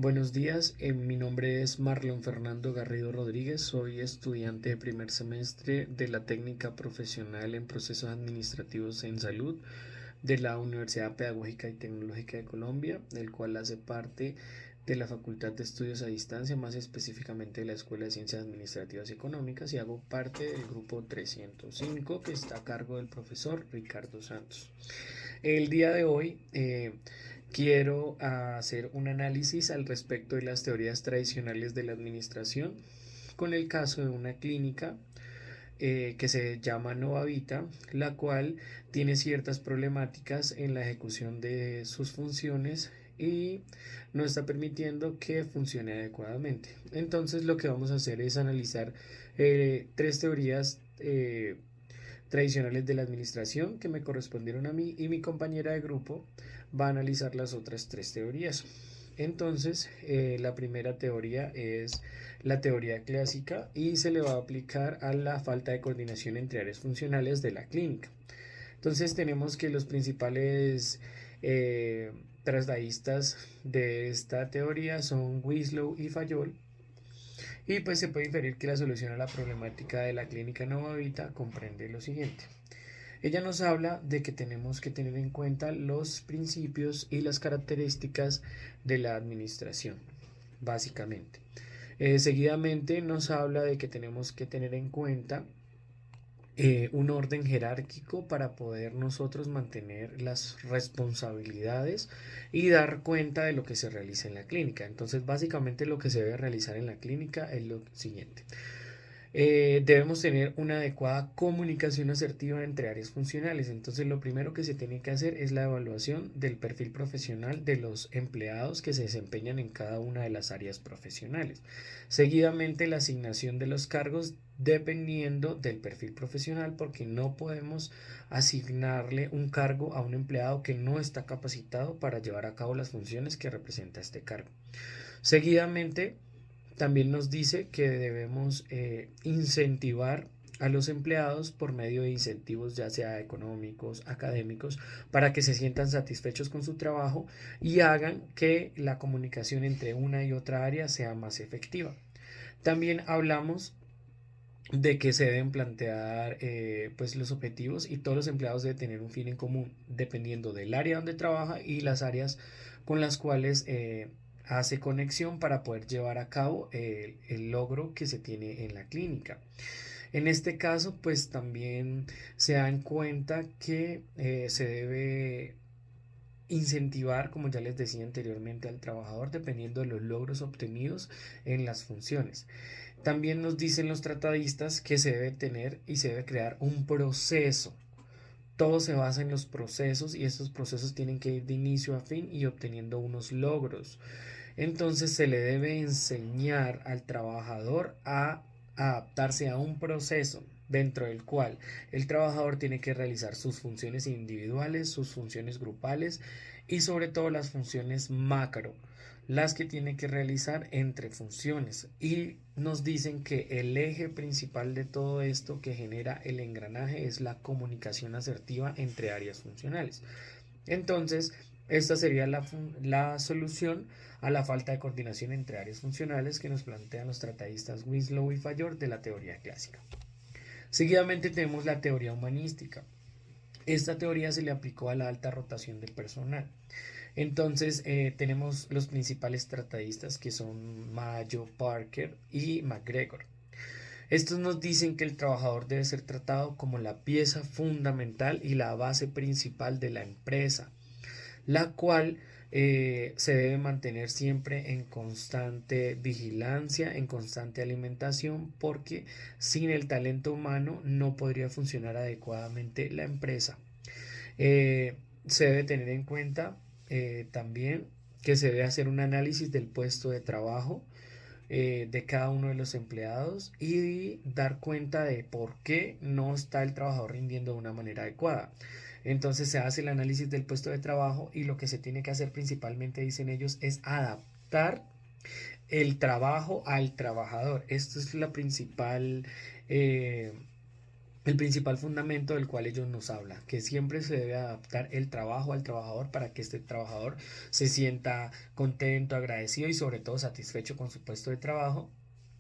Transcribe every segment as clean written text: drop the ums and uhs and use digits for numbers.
Buenos días, mi nombre es Marlon Fernando Garrido Rodríguez, soy estudiante de primer semestre de la técnica profesional en procesos administrativos en salud de la Universidad Pedagógica y Tecnológica de Colombia, del cual hace parte de la Facultad de Estudios a Distancia, más específicamente de la Escuela de Ciencias Administrativas y Económicas, y hago parte del grupo 305 que está a cargo del profesor Ricardo Santos. El día de hoy quiero hacer un análisis al respecto de las teorías tradicionales de la administración con el caso de una clínica que se llama Novavita, la cual tiene ciertas problemáticas en la ejecución de sus funciones y no está permitiendo que funcione adecuadamente. Entonces lo que vamos a hacer es analizar tres teorías tradicionales de la administración que me correspondieron a mí, y mi compañera de grupo va a analizar las otras tres teorías. Entonces, la primera teoría es la teoría clásica y se le va a aplicar a la falta de coordinación entre áreas funcionales de la clínica. Entonces tenemos que los principales trasladistas de esta teoría son Winslow y Fayol, y pues se puede inferir que la solución a la problemática de la clínica Novavita comprende lo siguiente. Ella nos habla de que tenemos que tener en cuenta los principios y las características de la administración, básicamente. Seguidamente nos habla de que tenemos que tener en cuenta un orden jerárquico para poder nosotros mantener las responsabilidades y dar cuenta de lo que se realiza en la clínica. Entonces, básicamente lo que se debe realizar en la clínica es lo siguiente. Debemos tener una adecuada comunicación asertiva entre áreas funcionales. Entonces, lo primero que se tiene que hacer es la evaluación del perfil profesional de los empleados que se desempeñan en cada una de las áreas profesionales. Seguidamente, la asignación de los cargos dependiendo del perfil profesional, porque no podemos asignarle un cargo a un empleado que no está capacitado para llevar a cabo las funciones que representa este cargo. Seguidamente, también nos dice que debemos incentivar a los empleados por medio de incentivos ya sea económicos, académicos, para que se sientan satisfechos con su trabajo y hagan que la comunicación entre una y otra área sea más efectiva. También hablamos de que se deben plantear pues los objetivos, y todos los empleados deben tener un fin en común dependiendo del área donde trabaja y las áreas con las cuales hace conexión para poder llevar a cabo el logro que se tiene en la clínica. En este caso pues también se da en cuenta que se debe incentivar, como ya les decía anteriormente, al trabajador dependiendo de los logros obtenidos en las funciones. También nos dicen los tratadistas que se debe tener y se debe crear un proceso. Todo se basa en los procesos, y estos procesos tienen que ir de inicio a fin y obteniendo unos logros. Entonces se le debe enseñar al trabajador a adaptarse a un proceso dentro del cual el trabajador tiene que realizar sus funciones individuales, sus funciones grupales y sobre todo las funciones macro, las que tiene que realizar entre funciones. Y nos dicen que el eje principal de todo esto que genera el engranaje es la comunicación asertiva entre áreas funcionales. Entonces, esta sería la solución a la falta de coordinación entre áreas funcionales que nos plantean los tratadistas Winslow y Fayol de la teoría clásica. Seguidamente tenemos la teoría humanística. Esta teoría se le aplicó a la alta rotación del personal. Entonces tenemos los principales tratadistas que son Mayo, Parker y McGregor. Estos nos dicen que el trabajador debe ser tratado como la pieza fundamental y la base principal de la empresa, la cual se debe mantener siempre en constante vigilancia, en constante alimentación, porque sin el talento humano no podría funcionar adecuadamente la empresa. Eh, Se debe tener en cuenta también que se debe hacer un análisis del puesto de trabajo de cada uno de los empleados y dar cuenta de por qué no está el trabajador rindiendo de una manera adecuada. Entonces se hace el análisis del puesto de trabajo, y lo que se tiene que hacer principalmente, dicen ellos, es adaptar el trabajo al trabajador. Esto es la principal el principal fundamento del cual ellos nos hablan, que siempre se debe adaptar el trabajo al trabajador para que este trabajador se sienta contento, agradecido y sobre todo satisfecho con su puesto de trabajo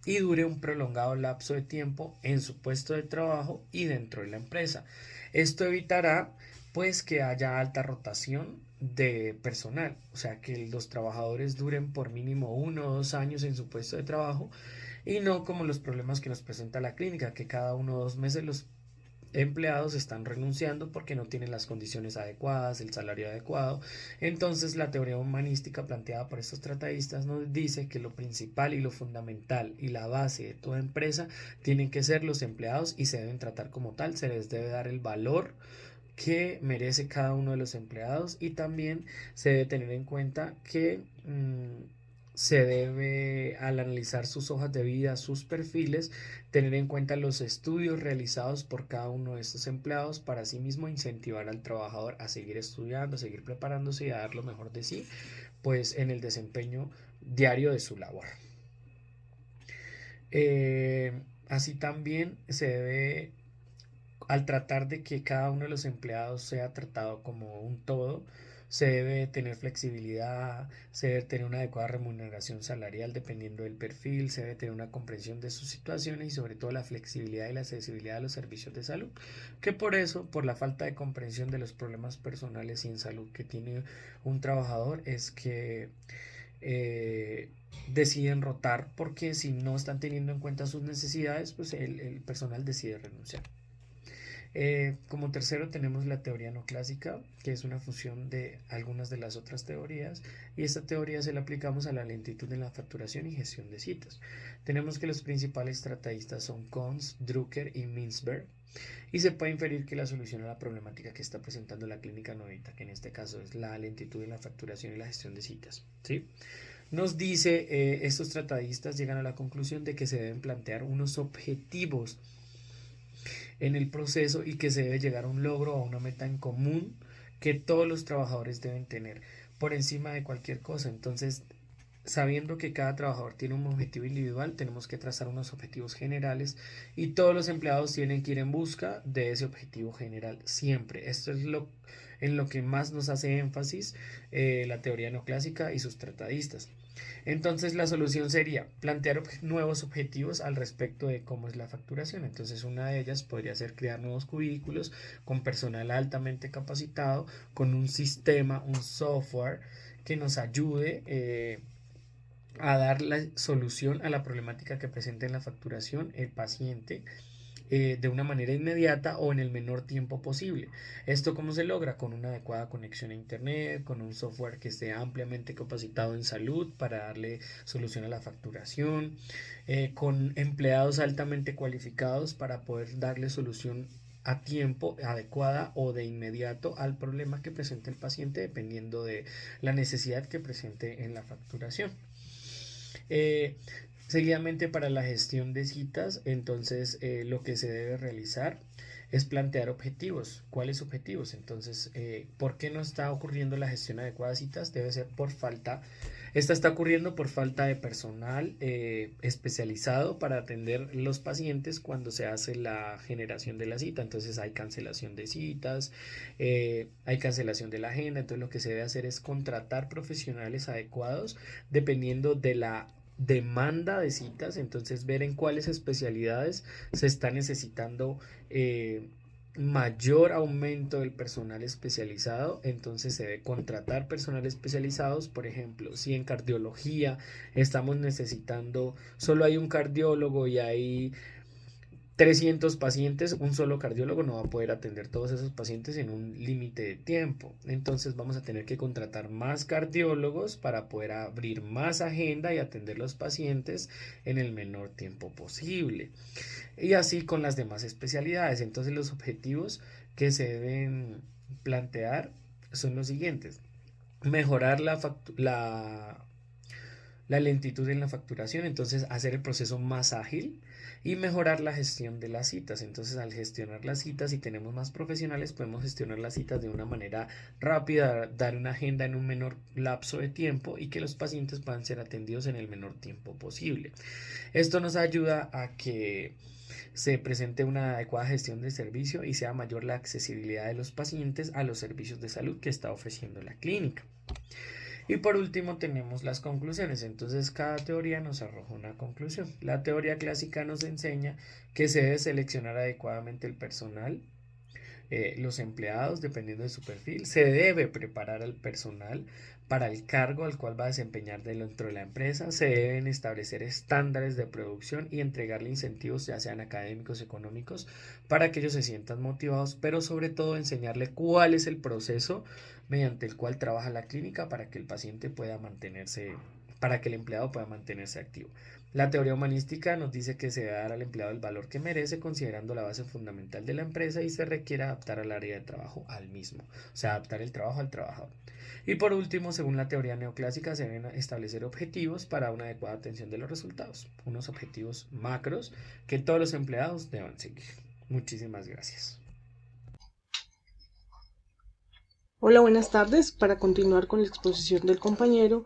y dure un prolongado lapso de tiempo en su puesto de trabajo y dentro de la empresa. Esto evitará pues que haya alta rotación de personal, o sea que los trabajadores duren por mínimo 1 o 2 años en su puesto de trabajo y no como los problemas que nos presenta la clínica, que cada 1 o 2 meses los empleados están renunciando porque no tienen las condiciones adecuadas, el salario adecuado. Entonces la teoría humanística planteada por estos tratadistas nos dice que lo principal y lo fundamental y la base de toda empresa tienen que ser los empleados y se deben tratar como tal, se les debe dar el valor que merece cada uno de los empleados y también se debe tener en cuenta que se debe, al analizar sus hojas de vida, sus perfiles, tener en cuenta los estudios realizados por cada uno de estos empleados para asimismo incentivar al trabajador a seguir estudiando, a seguir preparándose y a dar lo mejor de sí, pues en el desempeño diario de su labor. Así también se debe, al tratar de que cada uno de los empleados sea tratado como un todo, se debe tener flexibilidad, se debe tener una adecuada remuneración salarial dependiendo del perfil, se debe tener una comprensión de sus situaciones y sobre todo la flexibilidad y la accesibilidad a los servicios de salud, que por eso, por la falta de comprensión de los problemas personales y en salud que tiene un trabajador, es que eh, deciden rotar porque si no están teniendo en cuenta sus necesidades, pues el personal decide renunciar. Como tercero tenemos la teoría no clásica, que es una fusión de algunas de las otras teorías, y esta teoría se la aplicamos a la lentitud en la facturación y gestión de citas. Tenemos que los principales tratadistas son Cons, Drucker y Mintzberg, y se puede inferir que la solución a la problemática que está presentando la clínica novita, que en este caso es la lentitud en la facturación y la gestión de citas, ¿sí? Nos dice, estos tratadistas llegan a la conclusión de que se deben plantear unos objetivos en el proceso y que se debe llegar a un logro o a una meta en común que todos los trabajadores deben tener por encima de cualquier cosa. Entonces, sabiendo que cada trabajador tiene un objetivo individual, tenemos que trazar unos objetivos generales y todos los empleados tienen que ir en busca de ese objetivo general siempre. Esto es lo en lo que más nos hace énfasis la teoría neoclásica y sus tratadistas. Entonces la solución sería plantear nuevos objetivos al respecto de cómo es la facturación. Entonces una de ellas podría ser crear nuevos cubículos con personal altamente capacitado, con un sistema, un software que nos ayude a dar la solución a la problemática que presenta en la facturación el paciente de una manera inmediata o en el menor tiempo posible. ¿Esto cómo se logra? Con una adecuada conexión a internet, con un software que esté ampliamente capacitado en salud para darle solución a la facturación, con empleados altamente cualificados para poder darle solución a tiempo adecuada o de inmediato al problema que presente el paciente dependiendo de la necesidad que presente en la facturación. Eh, Seguidamente para la gestión de citas, entonces lo que se debe realizar es plantear objetivos. ¿Cuáles objetivos? Entonces, ¿por qué no está ocurriendo la gestión adecuada de citas? Debe ser por falta, esta está ocurriendo por falta de personal especializado para atender los pacientes cuando se hace la generación de la cita. Entonces hay cancelación de citas, hay cancelación de la agenda. Entonces lo que se debe hacer es contratar profesionales adecuados dependiendo de la demanda de citas, entonces ver en cuáles especialidades se está necesitando mayor aumento del personal especializado, entonces se debe contratar personal especializados. Por ejemplo, si en cardiología estamos necesitando, solo hay un cardiólogo y hay 300 pacientes, un solo cardiólogo no va a poder atender todos esos pacientes en un límite de tiempo. Entonces vamos a tener que contratar más cardiólogos para poder abrir más agenda y atender los pacientes en el menor tiempo posible. Y así con las demás especialidades. Entonces los objetivos que se deben plantear son los siguientes. Mejorar la lentitud en la facturación, entonces hacer el proceso más ágil y mejorar la gestión de las citas. Entonces, al gestionar las citas, si tenemos más profesionales, podemos gestionar las citas de una manera rápida, dar una agenda en un menor lapso de tiempo y que los pacientes puedan ser atendidos en el menor tiempo posible. Esto nos ayuda a que se presente una adecuada gestión del servicio y sea mayor la accesibilidad de los pacientes a los servicios de salud que está ofreciendo la clínica. Y por último tenemos las conclusiones. Entonces cada teoría nos arroja una conclusión. La teoría clásica nos enseña que se debe seleccionar adecuadamente el personal, los empleados, dependiendo de su perfil. Se debe preparar al personal para el cargo al cual va a desempeñar dentro de la empresa. Se deben establecer estándares de producción y entregarle incentivos, ya sean académicos, económicos, para que ellos se sientan motivados, pero sobre todo enseñarle cuál es el proceso mediante el cual trabaja la clínica para que el paciente pueda mantenerse, para que el empleado pueda mantenerse activo. La teoría humanística nos dice que se debe dar al empleado el valor que merece considerando la base fundamental de la empresa y se requiere adaptar al área de trabajo al mismo, o sea, adaptar el trabajo al trabajador. Y por último, según la teoría neoclásica, se deben establecer objetivos para una adecuada atención de los resultados, unos objetivos macros que todos los empleados deben seguir. Muchísimas gracias. Hola, buenas tardes. Para continuar con la exposición del compañero,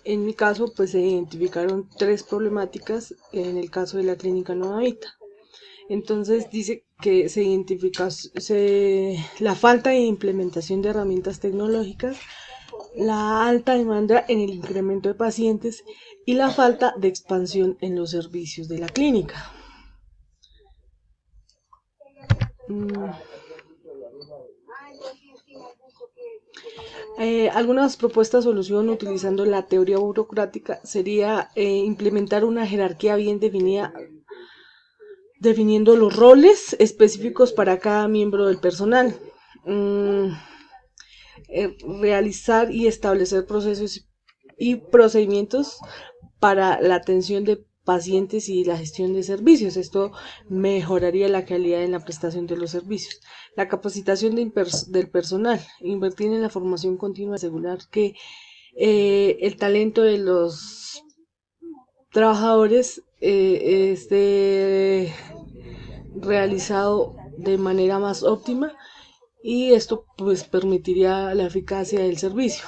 en mi caso, pues se identificaron 3 problemáticas en el caso de la clínica Nueva Vita. Entonces dice que se identifica la falta de implementación de herramientas tecnológicas, la alta demanda en el incremento de pacientes y la falta de expansión en los servicios de la clínica. Algunas propuestas de solución utilizando la teoría burocrática sería implementar una jerarquía bien definida, definiendo los roles específicos para cada miembro del personal, realizar y establecer procesos y procedimientos para la atención de pacientes y la gestión de servicios. Esto mejoraría la calidad en la prestación de los servicios. La capacitación del personal, invertir en la formación continua, asegurar que el talento de los trabajadores esté realizado de manera más óptima y esto pues permitiría la eficacia del servicio.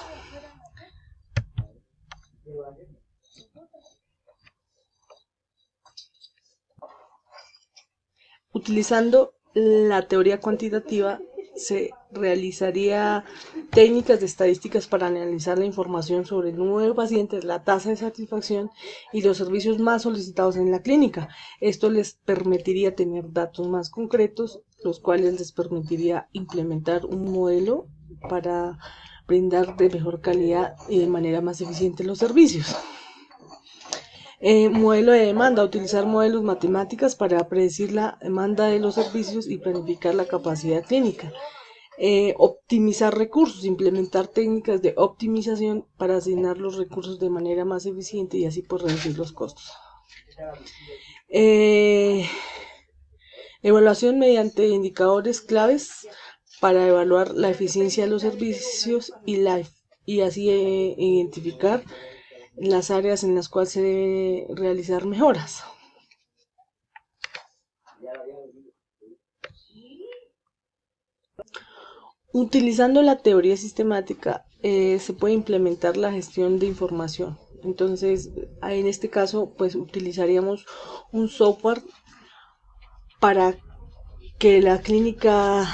Utilizando la teoría cuantitativa se realizaría técnicas de estadísticas para analizar la información sobre el número de pacientes, la tasa de satisfacción y los servicios más solicitados en la clínica. Esto les permitiría tener datos más concretos, los cuales les permitiría implementar un modelo para brindar de mejor calidad y de manera más eficiente los servicios. Modelo de demanda, utilizar modelos matemáticas para predecir la demanda de los servicios y planificar la capacidad clínica. Optimizar recursos, implementar técnicas de optimización para asignar los recursos de manera más eficiente y así pues reducir los costos. Evaluación mediante indicadores claves para evaluar la eficiencia de los servicios y así identificar las áreas en las cuales se debe realizar mejoras. Utilizando la teoría sistemática se puede implementar la gestión de información. Entonces, en este caso, pues utilizaríamos un software para que la clínica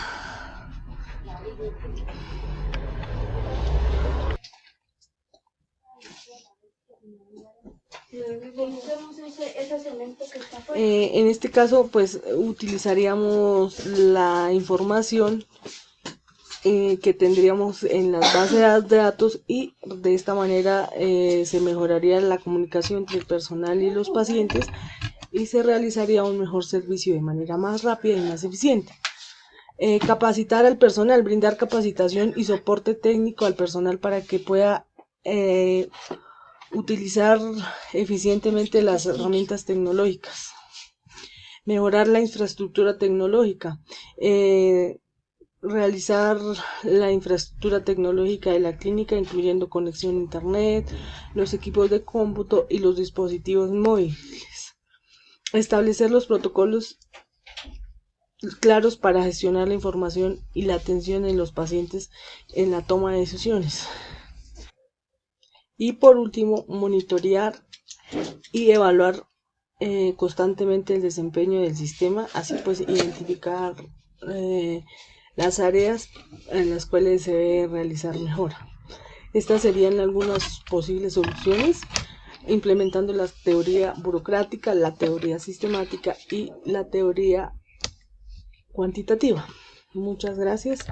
en este caso pues utilizaríamos la información que tendríamos en las bases de datos y de esta manera se mejoraría la comunicación entre el personal y los pacientes y se realizaría un mejor servicio de manera más rápida y más eficiente. Capacitar al personal, brindar capacitación y soporte técnico al personal para que pueda utilizar eficientemente las herramientas tecnológicas. Mejorar la infraestructura tecnológica. realizar la infraestructura tecnológica de la clínica, incluyendo conexión a internet, los equipos de cómputo y los dispositivos móviles. Establecer los protocolos claros para gestionar la información y la atención en los pacientes en la toma de decisiones. Y por último, monitorear y evaluar constantemente el desempeño del sistema, así pues identificar las áreas en las cuales se debe realizar mejora. Estas serían algunas posibles soluciones, implementando la teoría burocrática, la teoría sistemática y la teoría cuantitativa. Muchas gracias.